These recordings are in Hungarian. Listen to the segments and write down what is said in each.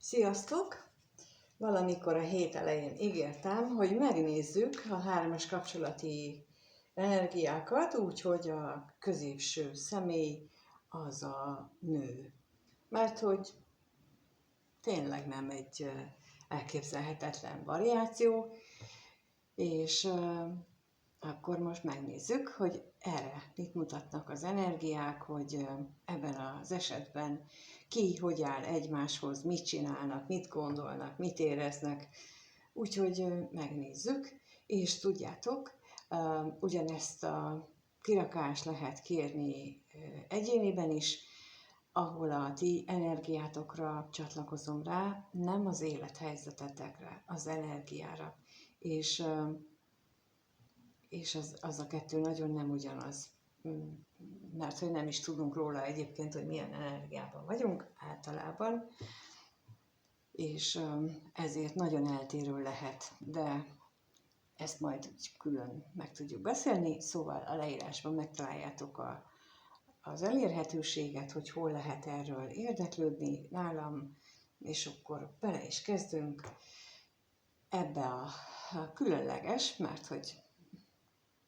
Sziasztok! Valamikor a hét elején ígértem, hogy megnézzük a hármas kapcsolati energiákat, úgyhogy a középső személy az a nő. Mert hogy tényleg nem egy elképzelhetetlen variáció, és akkor most megnézzük, hogy erre mit mutatnak az energiák, hogy ebben az esetben ki hogy áll egymáshoz, mit csinálnak, mit gondolnak, mit éreznek. Úgyhogy megnézzük, és tudjátok, ugyanezt a kirakást lehet kérni egyéniben is, ahol a ti energiátokra csatlakozom rá, nem az élethelyzetetekre, az energiára. És az a kettő nagyon nem ugyanaz, mert hogy nem is tudunk róla egyébként, hogy milyen energiában vagyunk általában, és ezért nagyon eltérő lehet, de ezt majd külön meg tudjuk beszélni, szóval a leírásban megtaláljátok az elérhetőséget, hogy hol lehet erről érdeklődni nálam, és akkor bele is kezdünk ebbe a különleges, mert hogy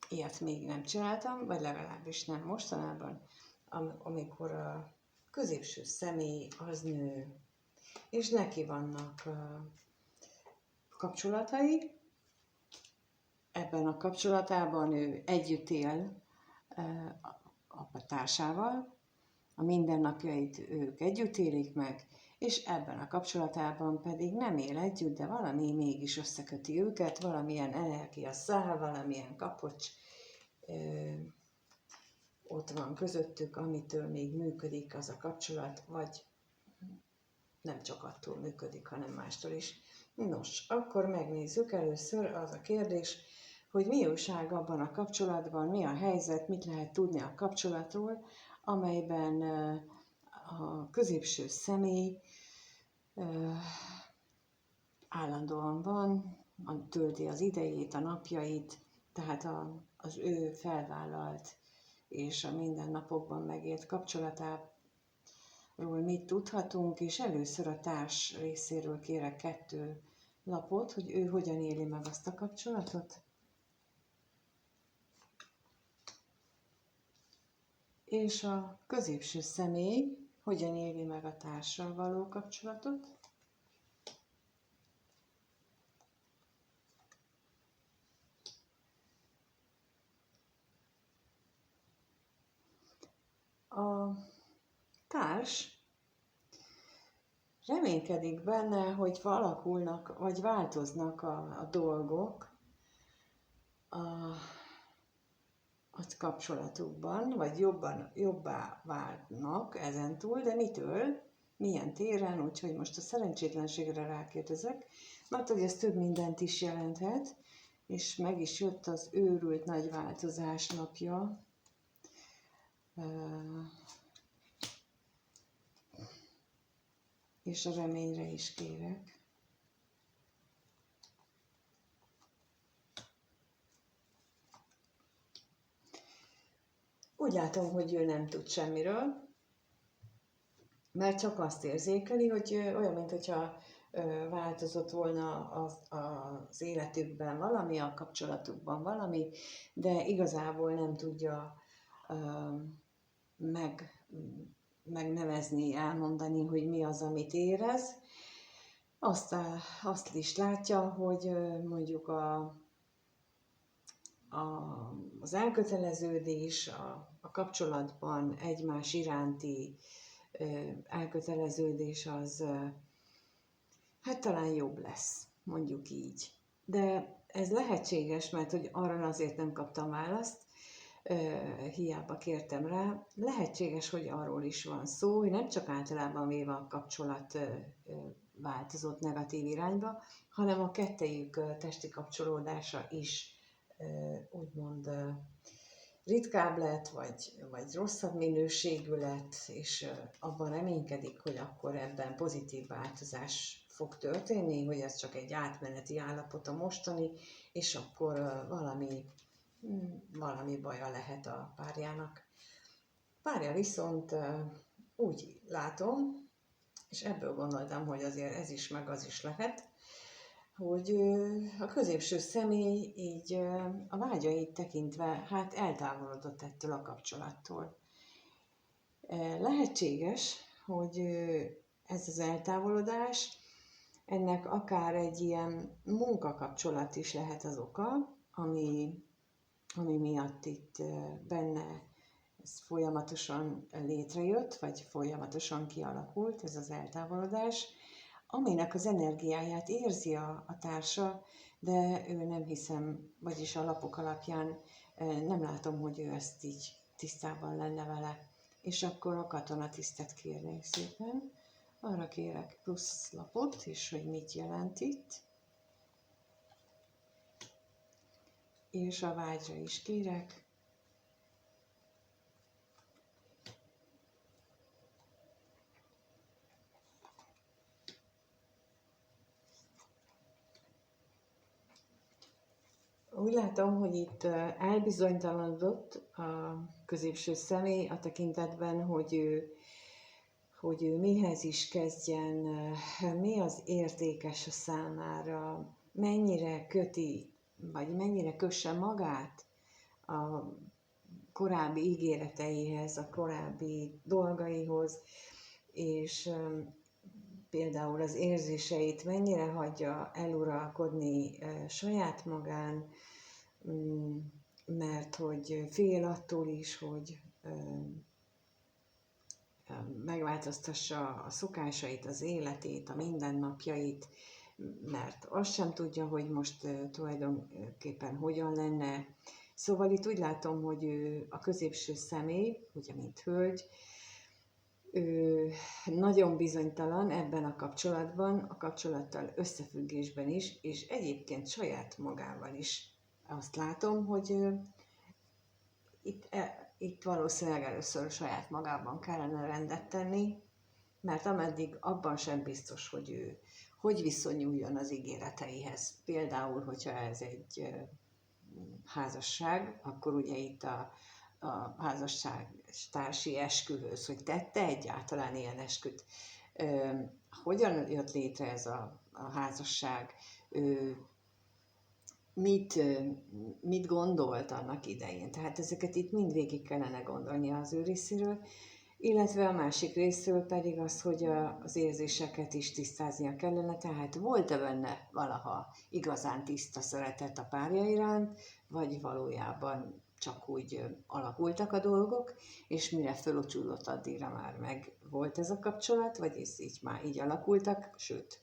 ilyet még nem csináltam, vagy legalábbis nem mostanában, amikor a középső személy az nő, és neki vannak kapcsolatai. Ebben a kapcsolatában ő együtt él a társával, a mindennapjait ők együtt élik meg, és ebben a kapcsolatában pedig nem él együtt, de valami mégis összeköti őket, valamilyen energiaszál, valamilyen kapocs ott van közöttük, amitől még működik az a kapcsolat, vagy nem csak attól működik, hanem mástól is. Nos, akkor megnézzük először az a kérdés, hogy mi újság abban a kapcsolatban, mi a helyzet, mit lehet tudni a kapcsolatról, amelyben a középső személy állandóan van, tölti az idejét, a napjait, tehát az ő felvállalt és a mindennapokban megélt kapcsolatáról mit tudhatunk, és először a társ részéről kérek 2 lapot, hogy ő hogyan éli meg azt a kapcsolatot. És a középső személy hogyan éli meg a társsal való kapcsolatot. A társ reménykedik benne, hogy alakulnak, vagy változnak a dolgok a kapcsolatukban, vagy jobbá válnak ezentúl, de mitől, milyen téren, úgyhogy most a szerencsétlenségre rákérdezek, mert hogy ez több mindent is jelenthet, és meg is jött az őrült nagy változás napja, és a reményre is kérek. Úgy látom, hogy ő nem tud semmiről, mert csak azt érzékeli, hogy olyan, mintha változott volna az életükben valami, a kapcsolatukban valami, de igazából nem tudja megnevezni, elmondani, hogy mi az, amit érez. Azt is látja, hogy mondjuk az elköteleződés, a kapcsolatban egymás iránti elköteleződés az hát talán jobb lesz, mondjuk így. De ez lehetséges, mert hogy arra azért nem kaptam választ, hiába kértem rá. Lehetséges, hogy arról is van szó, hogy nem csak általában véve a kapcsolat változott negatív irányba, hanem a kettejük testi kapcsolódása is úgymond ritkább lett, vagy rosszabb minőségű lett, és abban reménykedik, hogy akkor ebben pozitív változás fog történni, hogy ez csak egy átmeneti állapot a mostani, és akkor valami baja lehet a párjának. Párja viszont úgy látom, és ebből gondoltam, hogy azért ez is, meg az is lehet, hogy a középső személy így a vágyait tekintve hát eltávolodott ettől a kapcsolattól. Lehetséges, hogy ez az eltávolodás, ennek akár egy ilyen munkakapcsolat is lehet az oka, ami miatt itt benne ez folyamatosan létrejött, vagy folyamatosan kialakult ez az eltávolodás, aminek az energiáját érzi a társa, de ő nem hiszem, vagyis a lapok alapján nem látom, hogy ő ezt így tisztában lenne vele. És akkor a katonatisztet kérnék szépen. Arra kérek plusz lapot, és hogy mit jelent itt. És a vágyra is kérek. Úgy látom, hogy itt elbizonytalanodott a középső személy a tekintetben, hogy ő mihez is kezdjen, mi az értékes a számára, mennyire köti, vagy mennyire kösse magát a korábbi ígéreteihez, a korábbi dolgaihoz, és például az érzéseit mennyire hagyja eluralkodni saját magán, mert hogy fél attól is, hogy megváltoztassa a szokásait, az életét, a mindennapjait, mert azt sem tudja, hogy most tulajdonképpen hogyan lenne. Szóval itt úgy látom, hogy ő a középső személy, ugye mint hölgy, ő nagyon bizonytalan ebben a kapcsolatban, a kapcsolattal összefüggésben is, és egyébként saját magával is. Azt látom, hogy itt valószínűleg először saját magában kellene rendet tenni, mert ameddig abban sem biztos, hogy ő hogy viszonyuljon az ígéreteihez. Például, hogyha ez egy házasság, akkor ugye itt a házastársi esküvőhöz, hogy tette egyáltalán ilyen esküt. Hogyan jött létre ez a házasság? Mit gondolt annak idején? Tehát ezeket itt mind végig kellene gondolnia az ő részéről, illetve a másik részről pedig az, hogy az érzéseket is tisztáznia kellene, tehát volt-e benne valaha igazán tiszta szeretet a párja iránt, vagy valójában csak úgy alakultak a dolgok, és mire fölocsúlott, addigra már meg volt ez a kapcsolat, vagy ez így már így alakultak, sőt,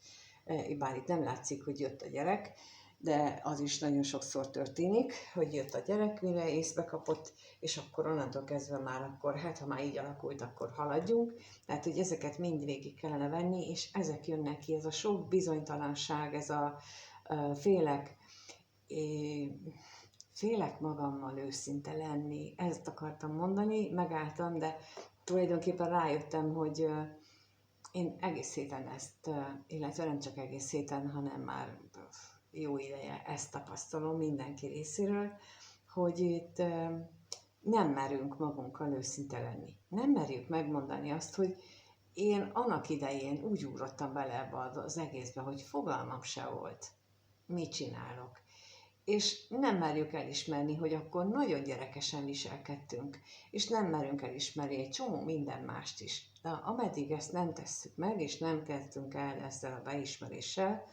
bár itt nem látszik, hogy jött a gyerek, de az is nagyon sokszor történik, hogy jött a gyerek, mire észbe kapott, és akkor onnantól kezdve már akkor, hát ha már így alakult, akkor haladjunk. Tehát, hogy ezeket mind végig kellene venni, és ezek jönnek ki, ez a sok bizonytalanság, ez a félek magammal őszinte lenni. Ezt akartam mondani, megálltam, de tulajdonképpen rájöttem, hogy én egész héten ezt, illetve nem csak egész héten, hanem már jó ideje ezt tapasztalom mindenki részéről, hogy itt nem merünk magunkkal őszinte lenni. Nem merjük megmondani azt, hogy én annak idején úgy ugrottam bele ebbe az egészbe, hogy fogalmam se volt, mit csinálok. És nem merjük elismerni, hogy akkor nagyon gyerekesen viselkedtünk, és nem merünk elismerni egy csomó minden mást is. De ameddig ezt nem tesszük meg, és nem kezdünk el ezzel a beismeréssel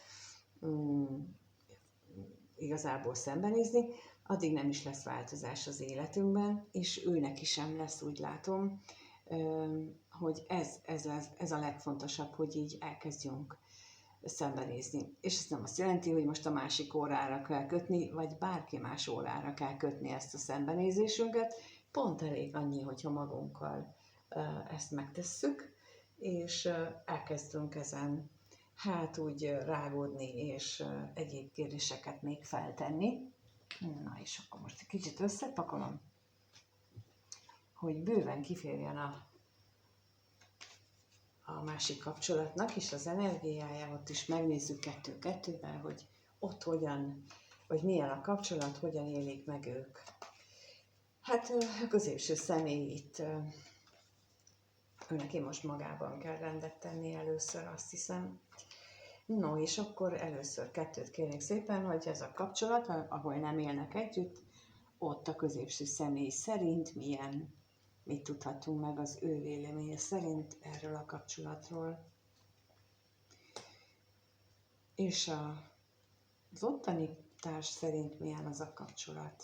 igazából szembenézni, addig nem is lesz változás az életünkben, és őnek is sem lesz, úgy látom, hogy ez a legfontosabb, hogy így elkezdjünk szembenézni. És ez nem azt jelenti, hogy most a másik órára kell kötni, vagy bárki más órára kell kötni ezt a szembenézésünket, pont elég annyi, hogyha magunkkal ezt megtesszük, és elkezdünk ezen hát úgy rágódni, és egyéb kérdéseket még feltenni. Na és akkor most egy kicsit összepakolom, hogy bőven kiférjen a másik kapcsolatnak is az energiája, ott is megnézzük kettő-kettővel, hogy ott hogyan, vagy milyen a kapcsolat, hogyan élik meg ők. Hát a középső személy itt neki most magában kell rendet tenni először, azt hiszem. No, és akkor először kettőt kérnék szépen, hogy ez a kapcsolat, ahol nem élnek együtt, ott a középső személy szerint mit tudhatunk meg az ő véleménye szerint erről a kapcsolatról. És az ottani társ szerint milyen az a kapcsolat.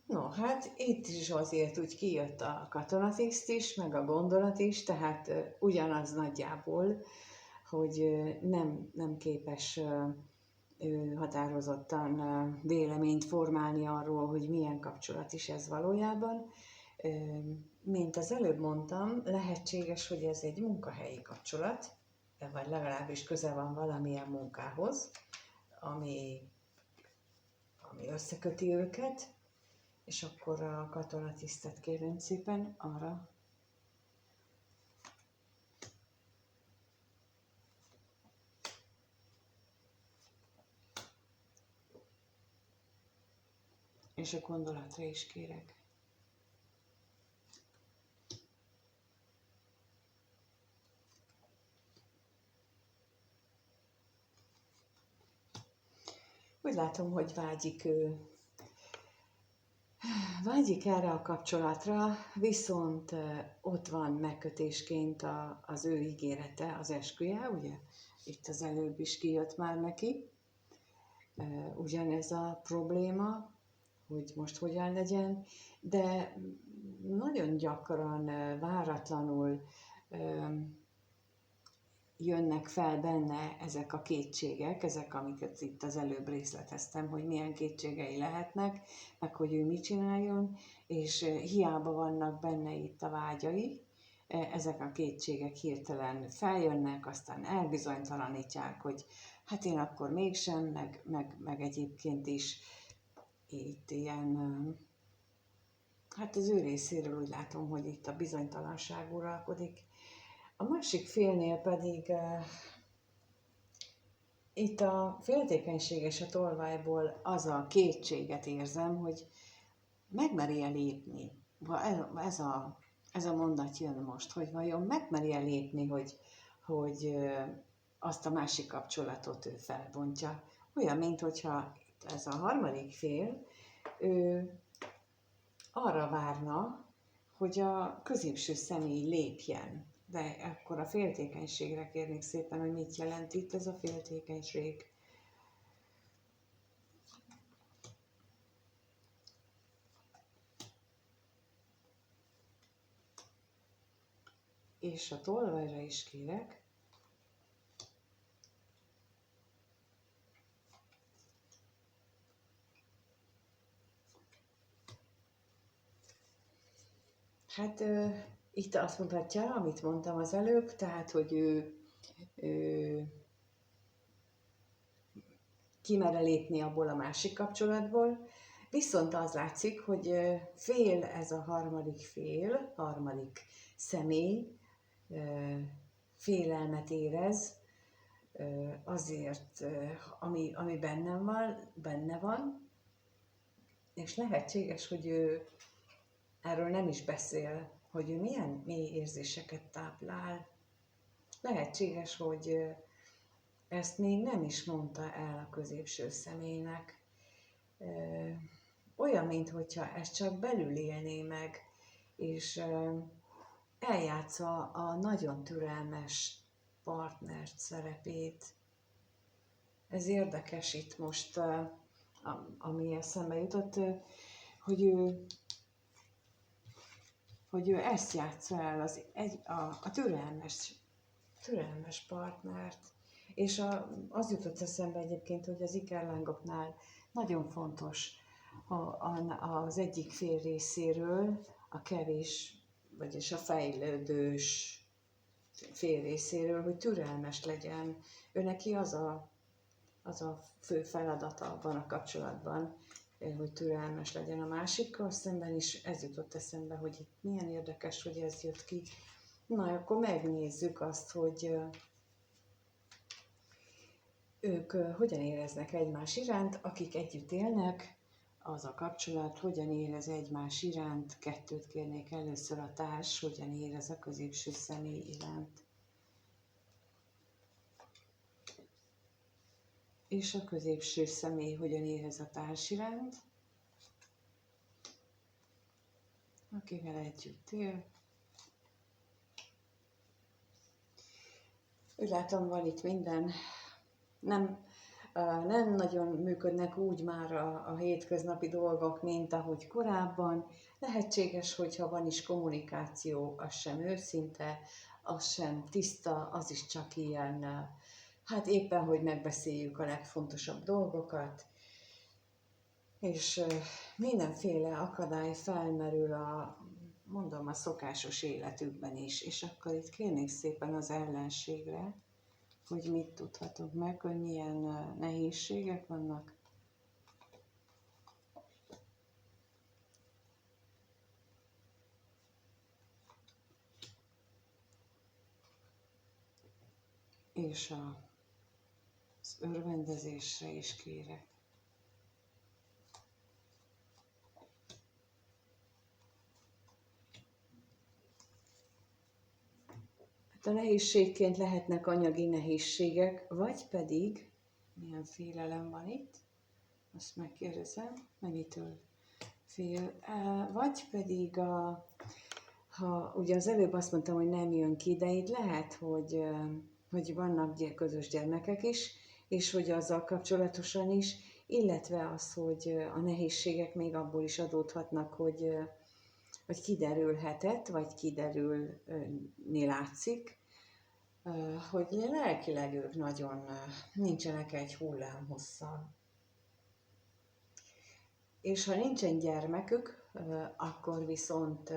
No, hát itt is azért úgy kijött a katonatiszt is, meg a gondolat is, tehát ugyanaz nagyjából, hogy nem képes határozottan véleményt formálni arról, hogy milyen kapcsolat is ez valójában. Mint az előbb mondtam, lehetséges, hogy ez egy munkahelyi kapcsolat, vagy legalábbis köze van valamilyen munkához, ami összeköti őket, és akkor a katonatisztet kérem szépen arra. És a gondolatra is kérek. Úgy látom, hogy vágyik erre a kapcsolatra, viszont ott van megkötésként az ő ígérete, az esküje, ugye? Itt az előbb is kijött már neki. Ugyanez a probléma, hogy most hogyan legyen, de nagyon gyakran, váratlanul jönnek fel benne ezek a kétségek, ezek, amiket itt az előbb részleteztem, hogy milyen kétségei lehetnek, meg hogy ő mit csináljon, és hiába vannak benne itt a vágyai, ezek a kétségek hirtelen feljönnek, aztán elbizonytalanítják, hogy hát én akkor mégsem, meg egyébként is itt ilyen, hát az ő részéről úgy látom, hogy itt a bizonytalanság uralkodik. A másik félnél pedig itt a féltékenység és a tolvajból az a kétséget érzem, hogy megmeri-e lépni. Ez a mondat jön most, hogy vajon megmeri-e lépni, hogy azt a másik kapcsolatot ő felbontja. Olyan, mint hogyha ez a harmadik fél, ő arra várna, hogy a középső személy lépjen. De akkor a féltékenységre kérnék szépen, hogy mit jelent itt ez a féltékenység. És a tolvajra is kérek. Hát itt azt mutatja, amit mondtam az előbb, tehát, hogy ő kimere lépni abból a másik kapcsolatból, viszont az látszik, hogy fél ez a harmadik személy, félelmet érez azért, ami benne van, és lehetséges, hogy ő erről nem is beszél, hogy ő milyen mély érzéseket táplál. Lehetséges, hogy ezt még nem is mondta el a középső személynek. Olyan, mintha ezt csak belül élné meg, és eljátsza a nagyon türelmes partnert szerepét. Ez érdekes itt most, ami eszembe jutott, hogy ő ezt játsza el, a türelmes partnert. És az jutott eszembe egyébként, hogy az ikerlángoknál nagyon fontos az egyik fél részéről, a kevés, vagyis a fejlődős fél részéről, hogy türelmes legyen. Ő neki az a fő feladata abban a kapcsolatban, hogy türelmes legyen a másikkal szemben is. Ez jutott eszembe, hogy itt milyen érdekes, hogy ez jött ki. Na, akkor megnézzük azt, hogy ők hogyan éreznek egymás iránt, akik együtt élnek, az a kapcsolat, hogyan érez egymás iránt, kettőt kérnék először a társ, hogyan érez a középső személy iránt. És a középső személy hogyan érez a társ iránt, akivel együtt él. Úgy látom, van itt minden. Nem nagyon működnek úgy már a hétköznapi dolgok, mint ahogy korábban. Lehetséges, hogyha van is kommunikáció, az sem őszinte, az sem tiszta, az is csak ilyen, hát éppen, hogy megbeszéljük a legfontosabb dolgokat, és mindenféle akadály felmerül mondom, a szokásos életükben is, és akkor itt kérnék szépen az ellenségre, hogy mit tudhatok meg, hogy milyen nehézségek vannak. És az örvendezésre is kérek. A nehézségként lehetnek anyagi nehézségek, vagy pedig, milyen félelem van itt, azt megkérdezem, mennyitől fél, vagy pedig, ha ugye az előbb azt mondtam, hogy nem jön ki, de itt lehet, hogy vannak közös gyermekek is, és hogy azzal kapcsolatosan is, illetve az, hogy a nehézségek még abból is adódhatnak, hogy kiderülhetett, vagy kiderülni látszik, hogy lelkileg ők nagyon nincsenek egy hullámhosszal. És ha nincsen gyermekük, akkor viszont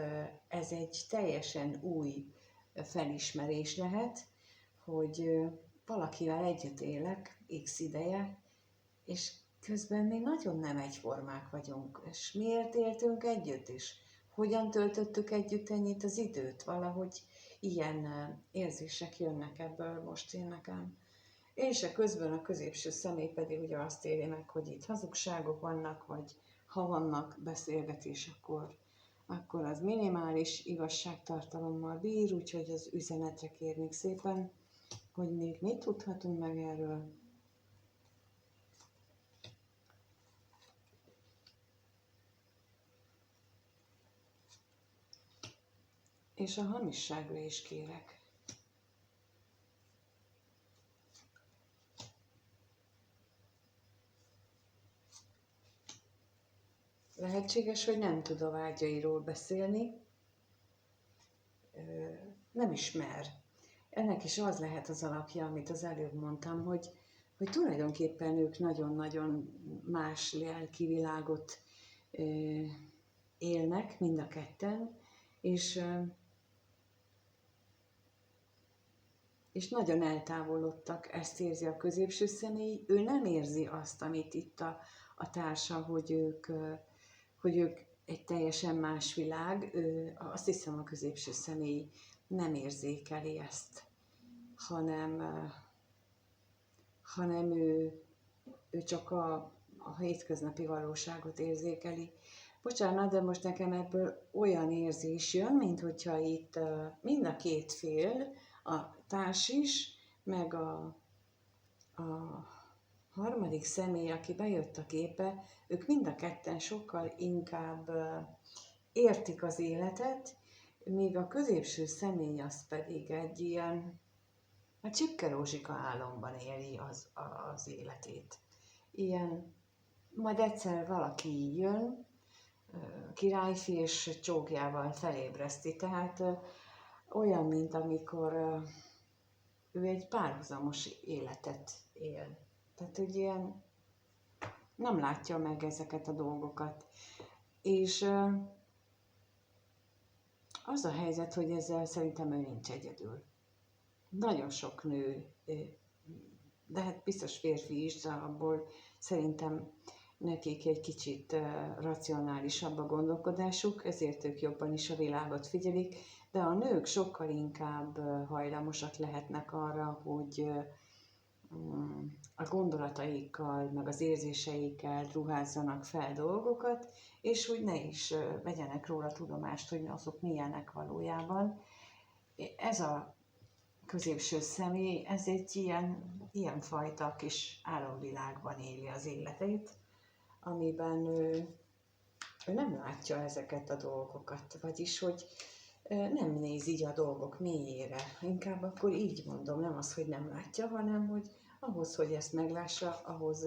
ez egy teljesen új felismerés lehet, hogy valakivel együtt élek x ideje, és közben még nagyon nem egyformák vagyunk. És miért éltünk együtt is? Hogyan töltöttük együtt ennyit az időt? Valahogy ilyen érzések jönnek ebből most én nekem. És közben a középső személy pedig ugye azt éli meg, hogy itt hazugságok vannak, vagy ha vannak beszélgetés, akkor az minimális igazságtartalommal bír, úgyhogy az üzenetre kérnék szépen, hogy még mit tudhatunk meg erről. És a hamisságra is kérek. Lehetséges, hogy nem tud a vágyairól beszélni, nem ismer. Ennek is az lehet az alapja, amit az előbb mondtam, hogy tulajdonképpen ők nagyon-nagyon más lelki világot élnek, mind a ketten, és nagyon eltávolodtak, ezt érzi a középső személy, ő nem érzi azt, amit itt a társa, hogy ők egy teljesen más világ, azt hiszem a középső személy nem érzékeli ezt, hanem ő csak a hétköznapi valóságot érzékeli. Bocsánat, de most nekem ebből olyan érzés jön, mint hogyha itt mind a két fél, a társ is, meg a harmadik személy, aki bejött a képbe, ők mind a ketten sokkal inkább értik az életet, míg a középső személy az pedig egy ilyen csipke rózsika álomban éli az életét. Ilyen, majd egyszer valaki jön, királyfi és csókjával felébreszti, tehát olyan, mint amikor ő egy párhuzamos életet él. Tehát, hogy ilyen nem látja meg ezeket a dolgokat. És az a helyzet, hogy ezzel szerintem ő nincs egyedül. Nagyon sok nő, de hát biztos férfi is, de abból szerintem nekik egy kicsit racionálisabb a gondolkodásuk, ezért ők jobban is a világot figyelik, de a nők sokkal inkább hajlamosak lehetnek arra, hogy a gondolataikkal, meg az érzéseikkel ruházzanak fel dolgokat, és úgy ne is vegyenek róla tudomást, hogy azok milyenek valójában. Ez a középső személy, ez egy ilyen fajta kis álomvilágban éli az életét, amiben ő nem látja ezeket a dolgokat, vagyis, hogy nem néz így a dolgok mélyére. Inkább akkor így mondom, nem az, hogy nem látja, hanem hogy ahhoz, hogy ezt meglássa, ahhoz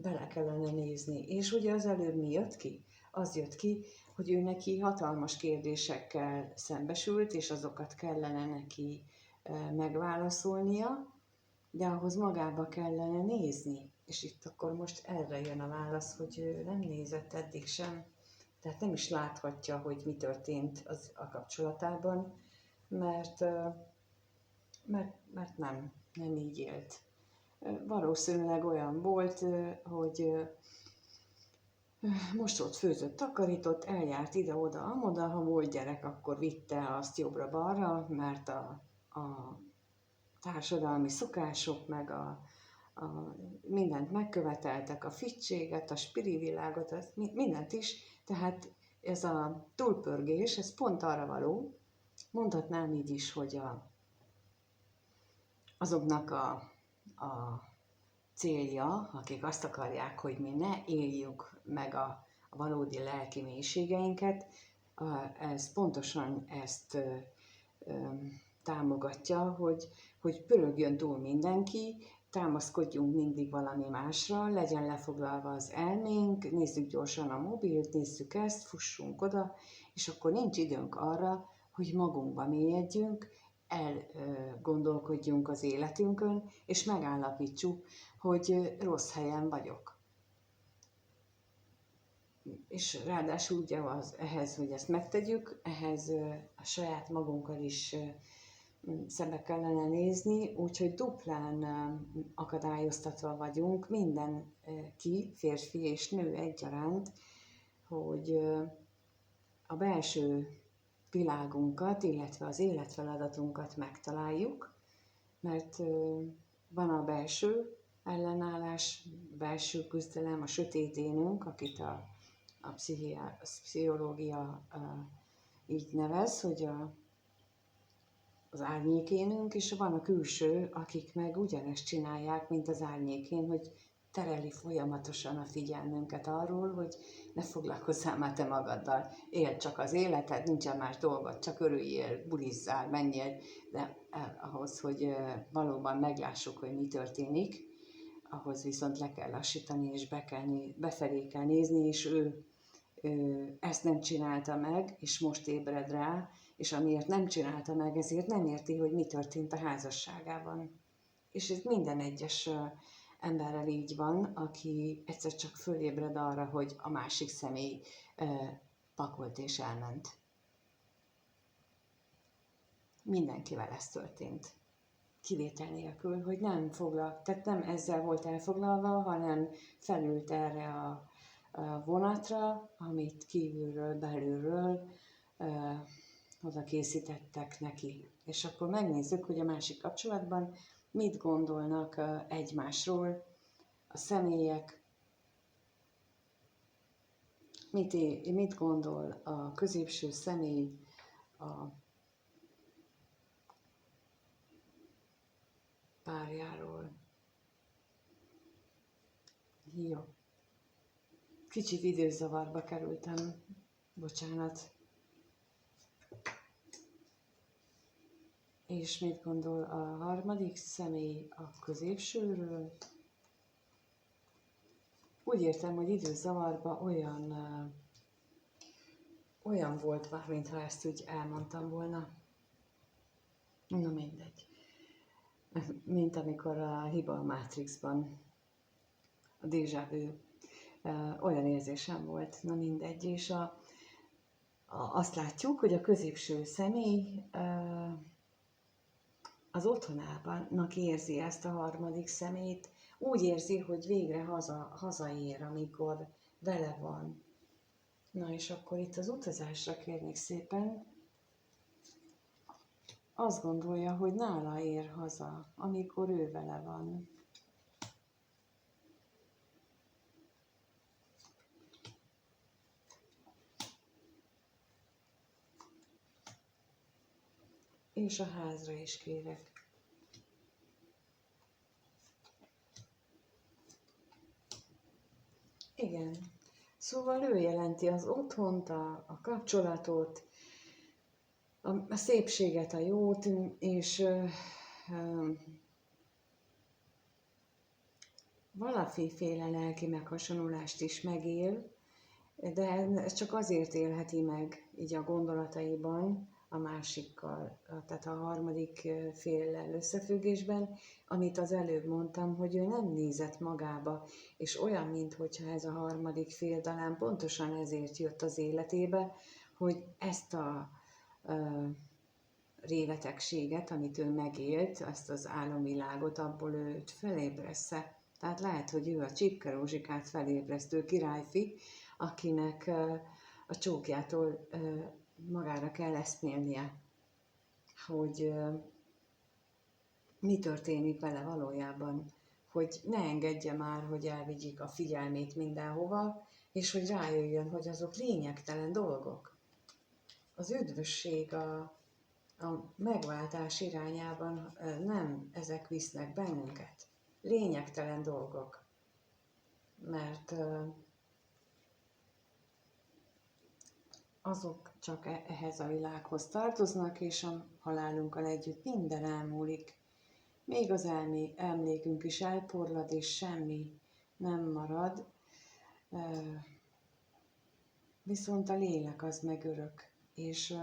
bele kellene nézni. És ugye az előbb mi jött ki? Az jött ki, hogy ő neki hatalmas kérdésekkel szembesült, és azokat kellene neki megválaszolnia, de ahhoz magába kellene nézni. És itt akkor most erre jön a válasz, hogy ő nem nézett eddig sem, tehát nem is láthatja, hogy mi történt a kapcsolatában, mert nem így élt. Valószínűleg olyan volt, hogy mosott, főzött, takarított, eljárt ide-oda, amoda, ha volt gyerek, akkor vitte azt jobbra-balra, mert a társadalmi szokások, meg a mindent megköveteltek, a fittséget, a spirivilágot, mindent is, tehát ez a túlpörgés, ez pont arra való, mondhatnám így is, hogy azoknak a célja, akik azt akarják, hogy mi ne éljük meg a valódi lelki mélységeinket, ez pontosan ezt támogatja, hogy pörögjön túl mindenki, támaszkodjunk mindig valami másra, legyen lefoglalva az elménk, nézzük gyorsan a mobilt, nézzük ezt, fussunk oda, és akkor nincs időnk arra, hogy magunkba mélyedjünk, elgondolkodjunk az életünkön, és megállapítsuk, hogy rossz helyen vagyok. És ráadásul ugye ehhez, hogy ezt megtegyük, ehhez a saját magunkkal is szembe kellene nézni, úgyhogy duplán akadályoztatva vagyunk mindenki, férfi és nő egyaránt, hogy a belső világunkat, illetve az életfeladatunkat megtaláljuk, mert van a belső ellenállás, belső küzdelem, a sötét énünk, akit a pszichológia így nevez, hogy az árnyékénünk, és van a külső, akik meg ugyanezt csinálják, mint az árnyékén, hogy tereli folyamatosan a figyelmünket arról, hogy ne foglalkozzál már te magaddal, éld csak az életed, nincsen más dolgod, csak örüljél, bulizzál, menjél, de ahhoz, hogy valóban meglássuk, hogy mi történik, ahhoz viszont le kell lassítani, és befelé kell nézni, és ő ezt nem csinálta meg, és most ébred rá, és amiért nem csinálta meg, ezért nem érti, hogy mi történt a házasságában. És ez minden egyes emberrel így van, aki egyszer csak fölébred arra, hogy a másik személy pakolt és elment. Mindenkivel ez történt. Kivétel nélkül, hogy tehát nem ezzel volt elfoglalva, hanem felült erre a vonatra, amit kívülről, belülről oda készítettek neki. És akkor megnézzük, hogy a másik kapcsolatban mit gondolnak egymásról a személyek, mit gondol a középső személy a párjáról. Jó. Kicsit időzavarba kerültem, bocsánat. És mit gondol a harmadik személy a középsőről? Úgy értem, hogy időzavarba olyan volt már, mintha ezt úgy elmondtam volna. Na mindegy. Mint amikor a hiba a Matrixban, a déjà vu, olyan érzésem volt, na mindegy, és azt látjuk, hogy a középső személy az otthonában érzi ezt a harmadik szemét, úgy érzi, hogy végre hazaér, amikor vele van. Na és akkor itt az utazásra kérnék szépen azt gondolja, hogy nála ér haza, amikor ő vele van. És a házra is kérek. Igen. Szóval ő jelenti az otthont, a kapcsolatot, a szépséget, a jót, és valamiféle lelki meghasonlulást is megél, de ez csak azért élheti meg így a gondolataiban a másikkal, tehát a harmadik féllel összefüggésben, amit az előbb mondtam, hogy ő nem nézett magába, és olyan, mintha ez a harmadik fél talán pontosan ezért jött az életébe, hogy ezt a révetegséget, amit ő megélt, ezt az álomvilágot, abból őt felébressze. Tehát lehet, hogy ő a Csipke Rózsikát felébresztő királyfi, akinek a csókjától magára kell eszmélnie, hogy mi történik vele valójában, hogy ne engedje már, hogy elvigyik a figyelmét mindenhova, és hogy rájöjjön, hogy azok lényegtelen dolgok. Az üdvösség, a megváltás irányában nem ezek visznek bennünket. Lényegtelen dolgok. Mert azok csak ehhez a világhoz tartoznak, és a halálunkkal együtt minden elmúlik. Még az emlékünk is elporlad, és semmi nem marad. Viszont a lélek az meg örök, és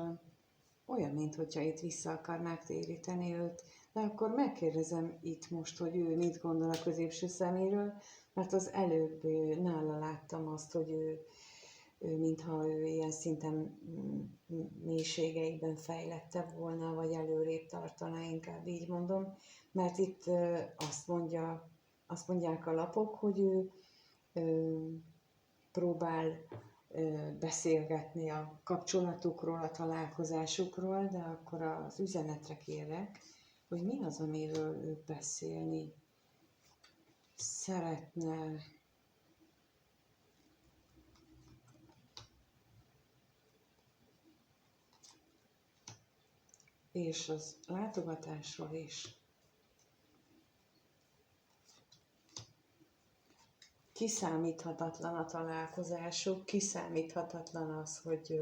olyan, mintha itt vissza akarnák téríteni őt. De akkor megkérdezem itt most, hogy ő mit gondol a középső szeméről, mert az előbb nála láttam azt, hogy ő mintha ő ilyen szinten mélységeiben fejlettebb volna, vagy előrébb tartana, inkább így mondom. Mert itt azt mondják a lapok, hogy ő próbál beszélgetni a kapcsolatukról, a találkozásukról, de akkor az üzenetre kérek, hogy mi az, amiről ő beszélni szeretne. És az látogatásról is. Kiszámíthatatlan a találkozásuk, kiszámíthatatlan az, hogy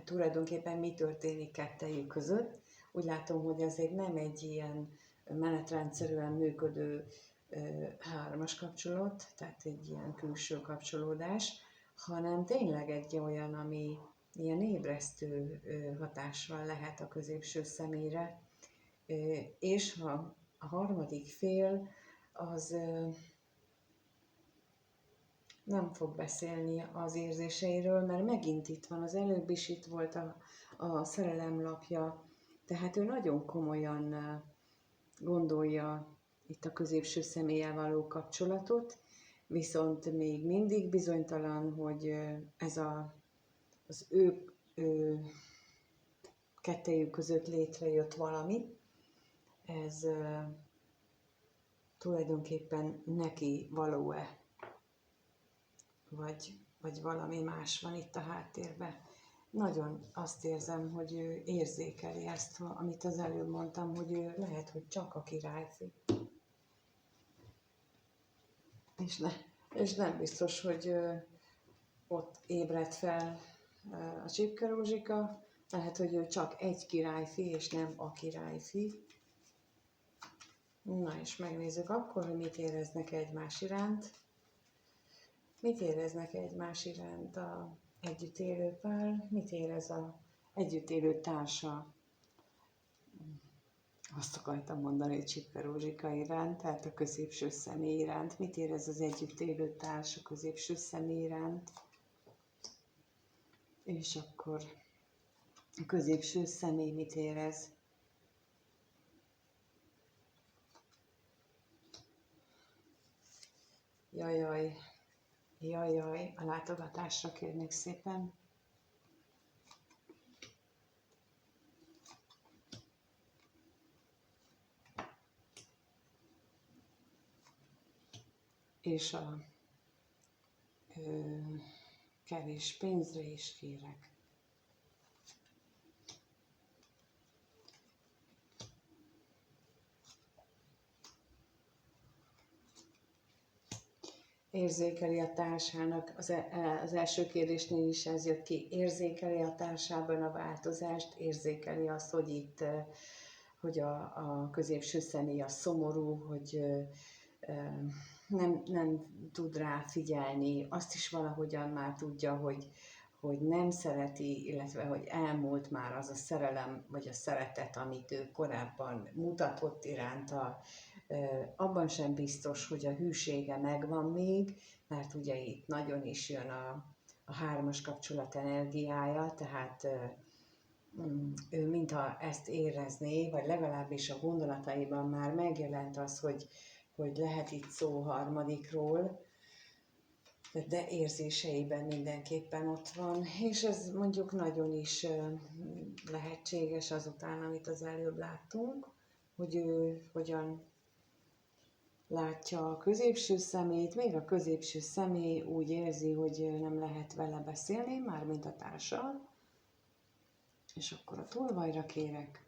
tulajdonképpen mi történik kettejük között. Úgy látom, hogy azért nem egy ilyen menetrendszerűen működő hármas kapcsolat, tehát egy ilyen külső kapcsolódás, hanem tényleg egy olyan, ami ilyen ébresztő hatással lehet a középső személyre, és ha a harmadik fél az nem fog beszélni az érzéseiről, mert megint itt van, az előbb is itt volt a szerelemlapja, tehát ő nagyon komolyan gondolja itt a középső személlyel való kapcsolatot, viszont még mindig bizonytalan, hogy ez az ő kettejük között létrejött valami, ez tulajdonképpen neki való-e, vagy valami más van itt a háttérben. Nagyon azt érzem, hogy ő érzékeli ezt, amit az előbb mondtam, hogy ő lehet, hogy csak a királyfi. És nem biztos, hogy ott ébredt fel a Csipke Rózsika, lehet, hogy ő csak egy királyfi, és nem a királyfi. Na és megnézzük akkor, hogy mit éreznek egymás iránt. Mit éreznek egymás iránt a együtt élő pár? Mit érez az együtt élő társa? Azt akartam mondani, hogy Csipke Rózsika iránt, tehát a középső személy iránt. Mit érez az együtt élő társ a középső személy iránt? És akkor a középső személy mit érez? Jajjaj, a látogatásra kérnék szépen. és a kevés pénzre is kérek. Érzékeli a társának, az első kérdésnél is ez jött ki, érzékeli a társában a változást, érzékeli azt, hogy itt, hogy a középső személy a szomorú, hogy nem tud rá figyelni, azt is valahogyan már tudja, hogy nem szereti, illetve hogy elmúlt már az a szerelem, vagy a szeretet, amit ő korábban mutatott iránta. Abban sem biztos, hogy a hűsége megvan még, mert ugye itt nagyon is jön a hármas kapcsolat energiája, tehát ő mintha ezt érezné, vagy legalábbis a gondolataiban már megjelent az, hogy lehet itt szó harmadikról, de érzéseiben mindenképpen ott van, és ez mondjuk nagyon is lehetséges azután, amit az előbb láttunk, hogy ő hogyan látja a középső szemét, még a középső személy úgy érzi, hogy nem lehet vele beszélni, mármint a társal, és akkor a tolvajra kérek.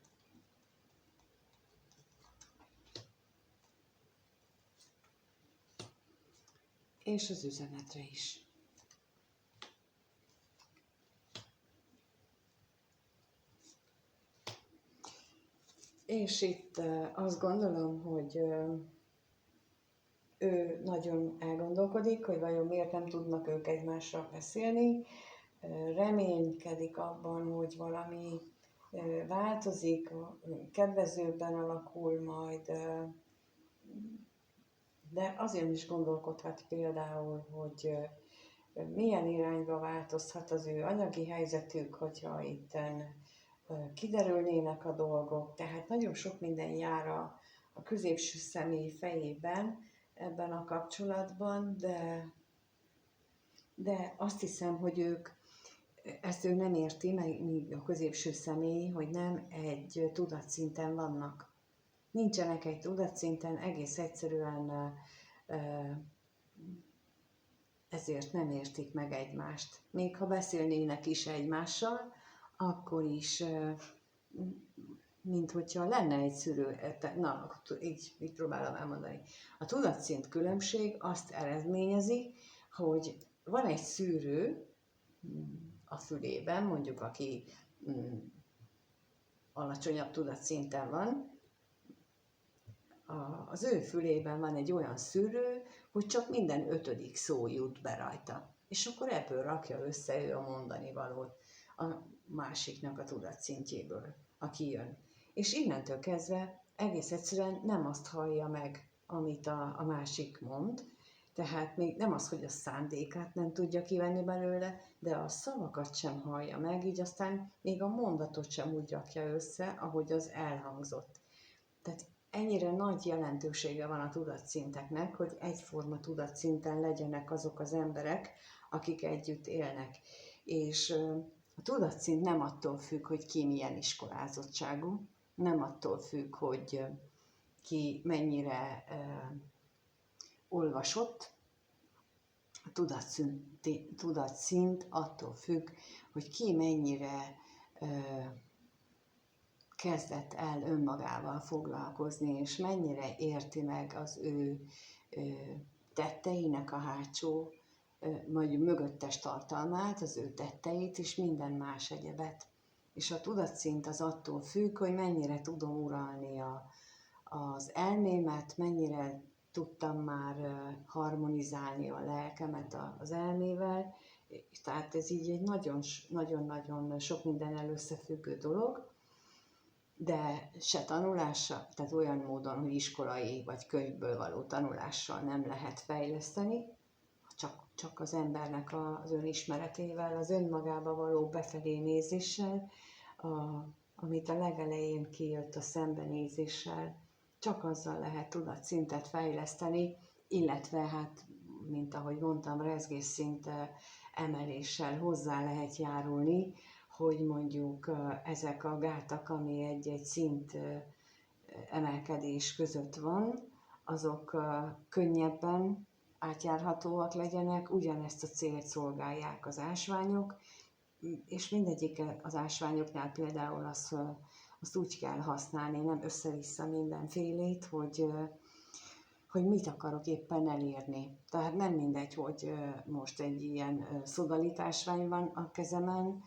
És az üzenetre is. És itt azt gondolom, hogy ő nagyon elgondolkodik, hogy vajon miért nem tudnak ők egymással beszélni, reménykedik abban, hogy valami változik, kedvezőbben alakul majd, de azért is gondolkodhat például, hogy milyen irányba változhat az ő anyagi helyzetük, hogyha itten kiderülnének a dolgok. Tehát nagyon sok minden jár a középső személy fejében ebben a kapcsolatban, de azt hiszem, hogy ezt ő nem érti, míg a középső személy, hogy nem egy tudatszinten vannak. Nincsenek egy tudatszinten, egész egyszerűen ezért nem értik meg egymást. Még ha beszélnének is egymással, akkor is, mint hogyha lenne egy szűrő, na, így próbálom elmondani. A tudatszint különbség azt eredményezi, hogy van egy szűrő a fülében, mondjuk aki alacsonyabb tudatszinten van, az ő fülében van egy olyan szűrő, hogy csak minden 5. szó jut be rajta. És akkor ebből rakja össze ő a mondani valót a másiknak a tudatszintjéből, aki jön. És innentől kezdve egész egyszerűen nem azt hallja meg, amit a másik mond, tehát még nem az, hogy a szándékát nem tudja kivenni belőle, de a szavakat sem hallja meg, így aztán még a mondatot sem úgy rakja össze, ahogy az elhangzott. Tehát ennyire nagy jelentősége van a tudatszinteknek, hogy egyforma tudatszinten legyenek azok az emberek, akik együtt élnek. És a tudatszint nem attól függ, hogy ki milyen iskolázottságú, nem attól függ, hogy ki mennyire olvasott. A tudatszint attól függ, hogy ki mennyire kezdett el önmagával foglalkozni, és mennyire érti meg az ő tetteinek a hátsó, vagy mögöttes tartalmát, az ő tetteit, és minden más egyebet. És a tudatszint az attól függ, hogy mennyire tudom uralni az elmémet, mennyire tudtam már harmonizálni a lelkemet az elmével, tehát ez így egy nagyon-nagyon sok mindennel összefüggő dolog, de se tanulással, tehát olyan módon, hogy iskolai vagy könyvből való tanulással nem lehet fejleszteni, csak az embernek az önismeretével, az önmagába való befelé nézéssel, amit a legelején kijött a szembenézéssel, csak azzal lehet tudatszintet fejleszteni, illetve hát, mint ahogy mondtam, rezgésszint emeléssel hozzá lehet járulni, hogy mondjuk ezek a gátak, ami egy szint emelkedés között van, azok könnyebben átjárhatóak legyenek, ugyanezt a célt szolgálják az ásványok, és mindegyik az ásványoknál például azt úgy kell használni, nem össze-vissza mindenfélét, hogy mit akarok éppen elérni. Tehát nem mindegy, hogy most egy ilyen szodalitásvány van a kezemen,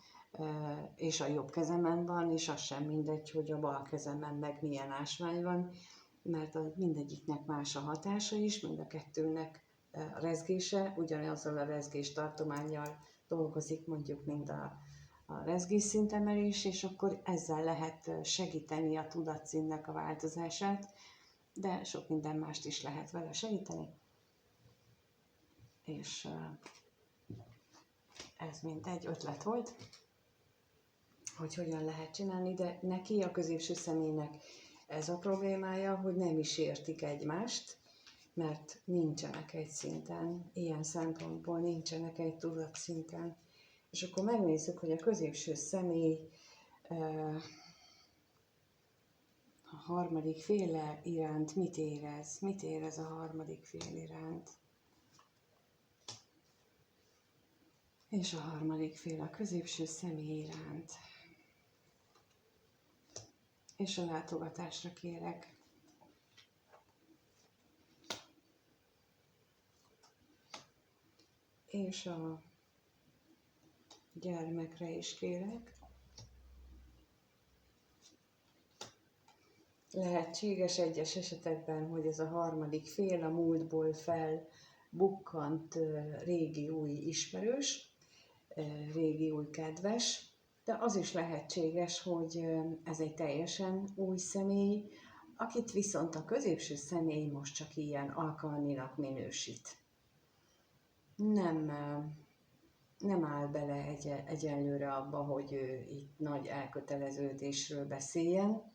és a jobb kezemen van, és az sem mindegy, hogy a bal kezemen meg milyen ásvány van, mert mindegyiknek más a hatása is, mind a kettőnek a rezgése, ugyanazzal a rezgés tartománnyal dolgozik mondjuk, mint a rezgésszintemelés, és akkor ezzel lehet segíteni a tudatszínnek a változását, de sok minden mást is lehet vele segíteni. És ez mind egy ötlet volt, hogy hogyan lehet csinálni, de neki, a középső személynek ez a problémája, hogy nem is értik egymást, mert nincsenek egy szinten, ilyen szempontból nincsenek egy tudatszinten. És akkor megnézzük, hogy a középső személy a harmadik féle iránt mit érez? Mit érez a harmadik fél iránt? És a harmadik fél a középső személy iránt. És a látogatásra kérek. És a gyermekre is kérek. Lehetséges egyes esetekben, hogy ez a harmadik fél a múltból felbukkant régi új ismerős, régi új kedves, de az is lehetséges, hogy ez egy teljesen új személy, akit viszont a középső személy most csak ilyen alkalminak minősít. Nem áll bele egyenlőre abba, hogy ő itt nagy elköteleződésről beszéljen,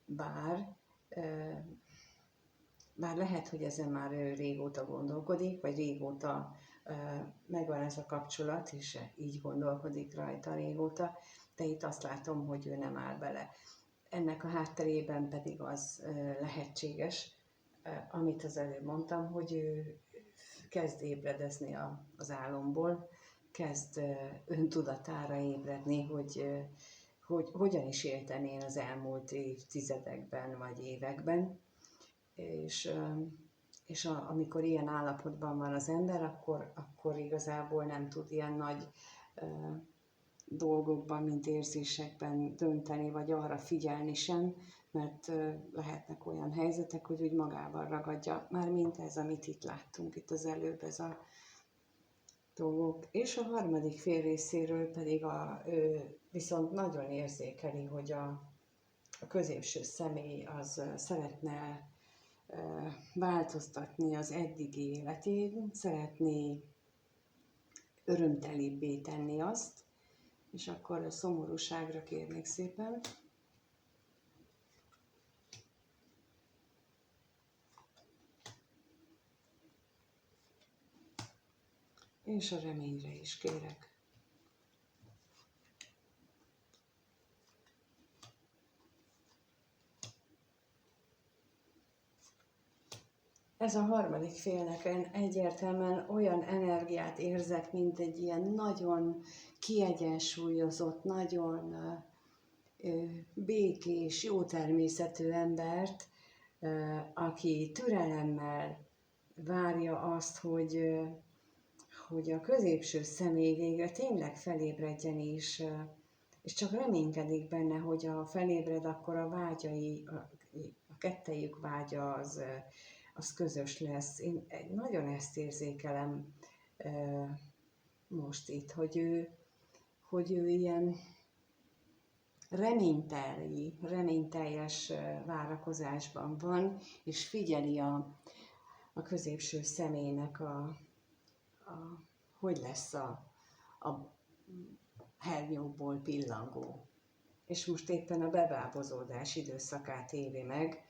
bár lehet, hogy ezen már ő régóta gondolkodik, vagy régóta megvan ez a kapcsolat, és így gondolkodik rajta régóta, de itt azt látom, hogy ő nem áll bele. Ennek a hátterében pedig az lehetséges, amit az előbb mondtam, hogy ő kezd ébredezni az álomból, kezd öntudatára ébredni, hogy hogyan is éltem én az elmúlt évtizedekben vagy években, és amikor ilyen állapotban van az ember, akkor igazából nem tud ilyen nagy dolgokban, mint érzésekben dönteni, vagy arra figyelni sem, mert lehetnek olyan helyzetek, hogy úgy magával ragadja, már mint ez, amit itt láttunk itt az előbb, ez a dolgok. És a harmadik fél részéről pedig viszont nagyon érzékeli, hogy a középső személy az szeretne változtatni az eddigi életén, szeretné örömtelibbé tenni azt, és akkor a szomorúságra kérnék szépen. És a reményre is kérek. Ez a harmadik félnek egyértelműen olyan energiát érzek, mint egy ilyen nagyon kiegyensúlyozott, nagyon békés, jó természetű embert, aki türelemmel várja azt, hogy a középső személy végre tényleg felébredjen, és csak reménykedik benne, hogy ha felébred, akkor a vágyai, a kettejük vágya az közös lesz. Én nagyon ezt érzékelem most itt, hogy ő ilyen reményteljes várakozásban van, és figyeli a középső személynek hogy lesz a hernyókból pillangó. És most éppen a bebábozódás időszakát éli meg,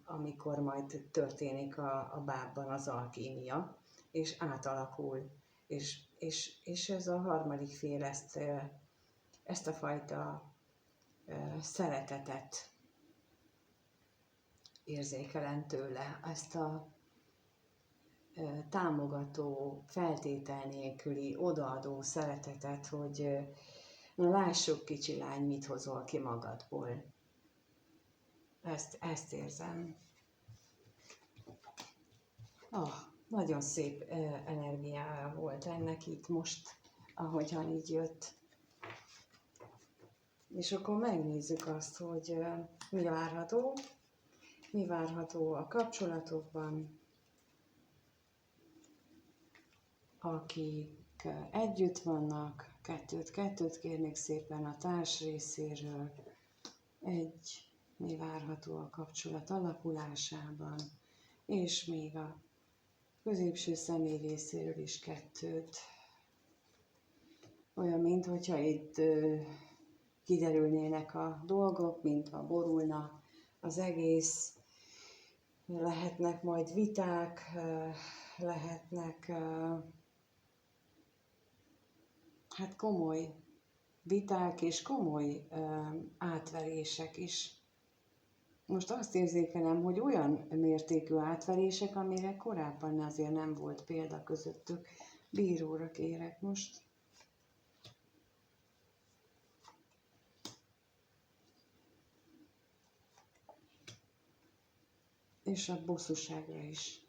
amikor majd történik a bábban az alkímia, és átalakul. És ez a harmadik fél ezt a fajta szeretetet érzékelem tőle, ezt a támogató, feltétel nélküli, odaadó szeretetet, hogy na lássuk, kicsi lány, mit hozol ki magadból. Ezt érzem. Nagyon szép energiája volt ennek itt most, ahogyan így jött. És akkor megnézzük azt, hogy mi várható a kapcsolatokban, akik együtt vannak, kettőt kérnék szépen a társ részéről, mi várható a kapcsolat alakulásában, és még a középső személy részéről is 2. Olyan, mintha itt kiderülnének a dolgok, mintha borulna az egész, lehetnek majd viták, lehetnek komoly viták és komoly átverések is. Most azt érzékelem, hogy olyan mértékű átverések, amire korábban azért nem volt példa közöttük. Bíróra kérek most. És a bosszúságra is.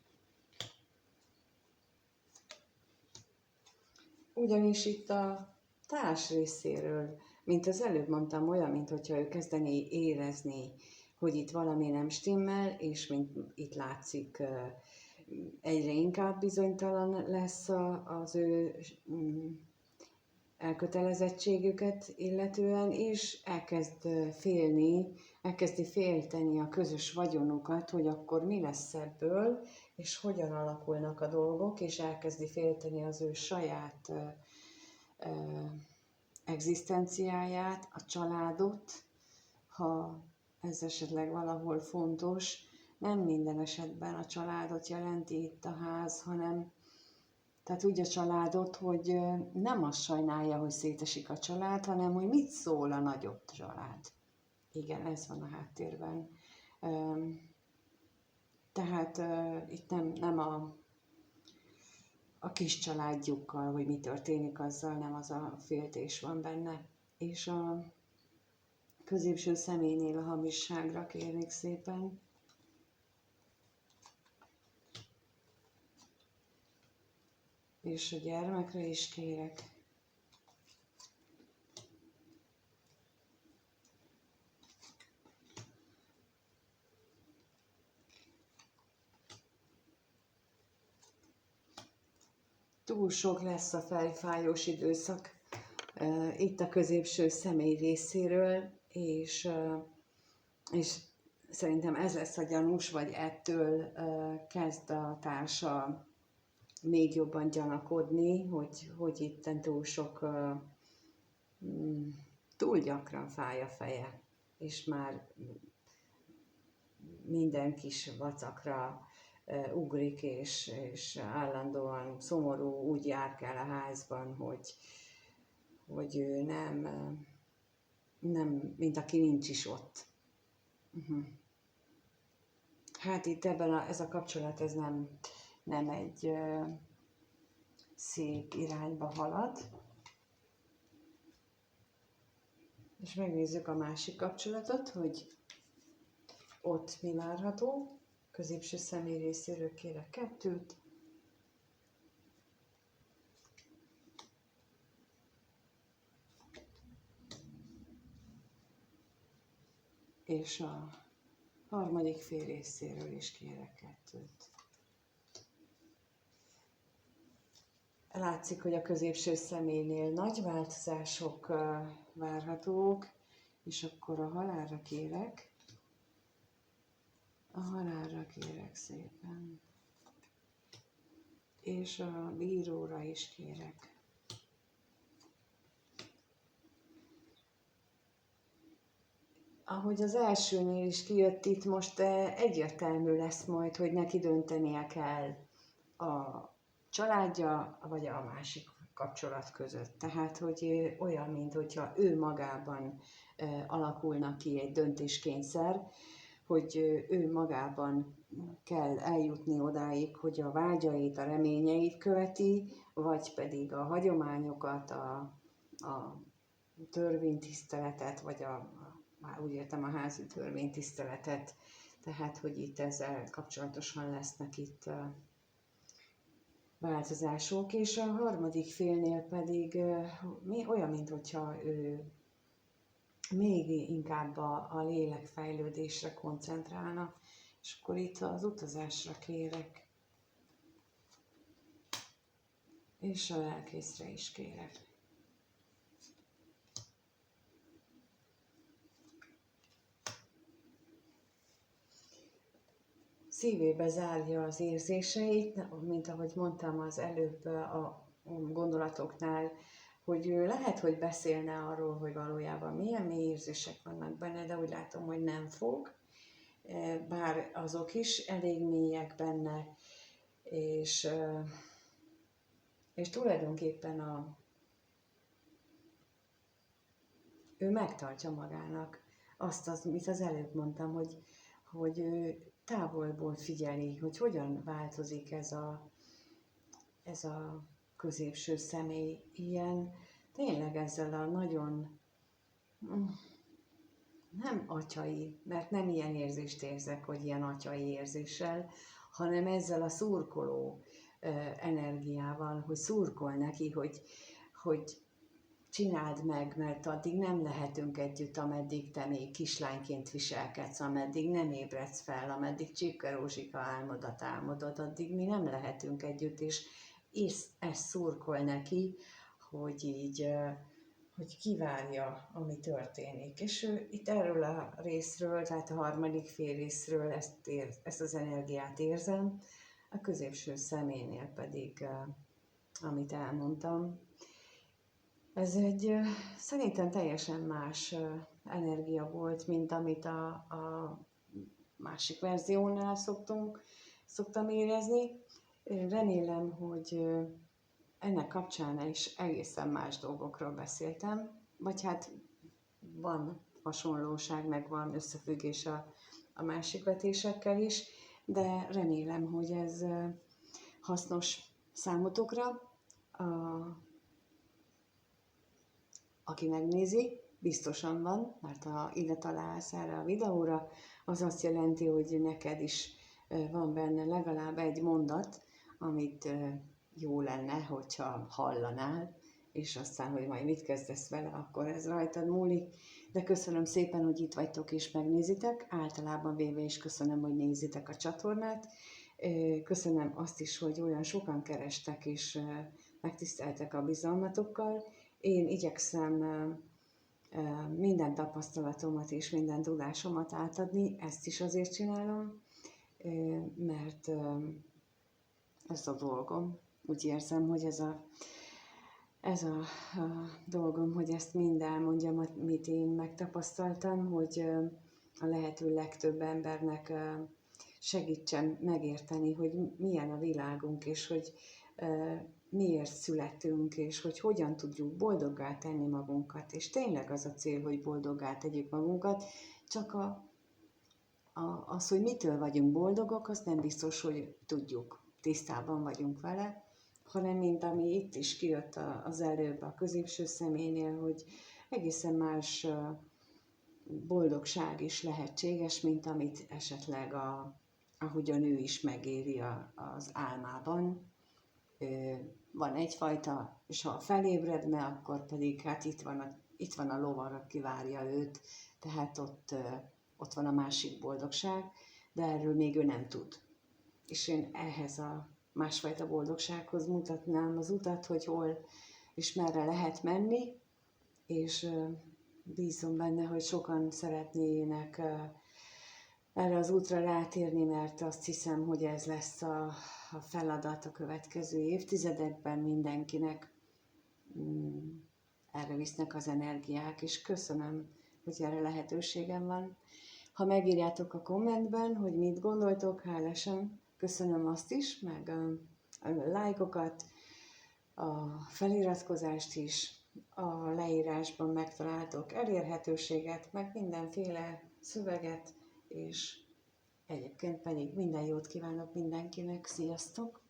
Ugyanis itt a társ részéről, mint az előbb mondtam, olyan, mintha ő kezdené érezni, hogy itt valami nem stimmel, és mint itt látszik, egyre inkább bizonytalan lesz az ő elkötelezettségüket illetően, és elkezdi félteni a közös vagyonukat, hogy akkor mi lesz ebből, és hogyan alakulnak a dolgok, és elkezdi félteni az ő saját egzisztenciáját, a családot, ha ez esetleg valahol fontos. Nem minden esetben a családot jelenti itt a ház, hanem tehát úgy a családot, hogy nem azt sajnálja, hogy szétesik a család, hanem hogy mit szól a nagyobb család. Igen, ez van a háttérben. Tehát itt nem a kis családjukkal, hogy mi történik azzal, nem az a féltés van benne. És a középső személynél a hamisságra kérnék szépen. És a gyermekre is kérek. Túl sok lesz a fejfájós időszak itt a középső személy részéről, és szerintem ez lesz a gyanús, vagy ettől kezd a társa még jobban gyanakodni, hogy itten túl sok, túl gyakran fáj a feje, és már minden kis vacakra ugrik, és állandóan szomorú, úgy járkál a házban, hogy ő nem, mint aki nincs is ott. Hát itt ez a kapcsolat, ez nem egy szép irányba halad. És megnézzük a másik kapcsolatot, hogy ott mi várható. Középső személy részéről kérek 2. És a harmadik fél részéről is kérek 2. Látszik, hogy a középső személynél nagy változások várhatók, és akkor a halálra kérek. A halálra kérek szépen. És a bíróra is kérek. Ahogy az elsőnél is kijött itt, most egyértelmű lesz majd, hogy neki döntenie kell a családja, vagy a másik kapcsolat között. Tehát, hogy olyan, mintha ő magában alakulna ki egy döntéskényszer, hogy ő magában kell eljutni odáig, hogy a vágyait, a reményeit követi, vagy pedig a hagyományokat, a törvénytiszteletet, vagy már úgy értem a házi törvénytiszteletet, tehát hogy itt ezzel kapcsolatosan lesznek itt változások, és a harmadik félnél pedig olyan, mintha ő még inkább a lélekfejlődésre koncentrálna, és akkor itt az utazásra kérek, és a lelkészre is kérek. Szívébe zárja az érzéseit, mint ahogy mondtam az előbb a gondolatoknál, hogy lehet, hogy beszélne arról, hogy valójában milyen mély érzések vannak benne, de úgy látom, hogy nem fog, bár azok is elég mélyek benne, és tulajdonképpen ő megtartja magának azt, amit az előbb mondtam, hogy ő távolból figyeli, hogy hogyan változik ez a középső személy ilyen, tényleg ezzel a nagyon, nem atyai, mert nem ilyen érzést érzek, hogy ilyen atyai érzéssel, hanem ezzel a szurkoló energiával, hogy szurkol neki, hogy csináld meg, mert addig nem lehetünk együtt, ameddig te még kislányként viselkedsz, ameddig nem ébredsz fel, ameddig Csipke Rózsika álmodat álmodod, addig mi nem lehetünk együtt, és ez szurkol neki, hogy így, hogy kivárja, ami történik. És ő itt erről a részről, tehát a harmadik fél részről ezt az energiát érzem, a középső személynél pedig, amit elmondtam, ez egy szerintem teljesen más energia volt, mint amit a másik verziónál szoktam érezni. Remélem, hogy ennek kapcsán is egészen más dolgokról beszéltem, vagy hát van hasonlóság, meg van összefüggés a másik vetésekkel is, de remélem, hogy ez hasznos számotokra. Aki megnézi, biztosan van, mert ha ide találsz erre a videóra, az azt jelenti, hogy neked is van benne legalább egy mondat, amit jó lenne, hogyha hallanál, és aztán, hogy majd mit kezdesz vele, akkor ez rajtad múlik. De köszönöm szépen, hogy itt vagytok és megnézitek. Általában véve is köszönöm, hogy nézitek a csatornát. Köszönöm azt is, hogy olyan sokan kerestek és megtiszteltek a bizalmatokkal. Én igyekszem minden tapasztalatomat és minden tudásomat átadni, ezt is azért csinálom, mert ez a dolgom. Úgy érzem, hogy ez a dolgom, hogy ezt mind elmondjam, amit én megtapasztaltam, hogy a lehető legtöbb embernek segítsen megérteni, hogy milyen a világunk, és hogy miért születünk, és hogy hogyan tudjuk boldoggá tenni magunkat. És tényleg az a cél, hogy boldoggá tegyük magunkat, csak az, hogy mitől vagyunk boldogok, azt nem biztos, hogy tudjuk, tisztában vagyunk vele, hanem mint ami itt is kijött az előbb a középső személynél, hogy egészen más boldogság is lehetséges, mint amit esetleg ahogyan ő is megéli az álmában. Van egyfajta, és ha felébredne, akkor pedig hát itt van a lovar, aki várja őt, tehát ott van a másik boldogság, de erről még ő nem tud. És én ehhez a másfajta boldogsághoz mutatnám az utat, hogy hol és merre lehet menni, és bízom benne, hogy sokan szeretnének erre az útra rátérni, mert azt hiszem, hogy ez lesz a feladat a következő évtizedekben mindenkinek. Erre visznek az energiák, és köszönöm, hogy erre lehetőségem van. Ha megírjátok a kommentben, hogy mit gondoltok, hálásan köszönöm azt is, meg a lájkokat, a feliratkozást is, a leírásban megtaláltok elérhetőséget, meg mindenféle szöveget, és egyébként pedig minden jót kívánok mindenkinek, sziasztok!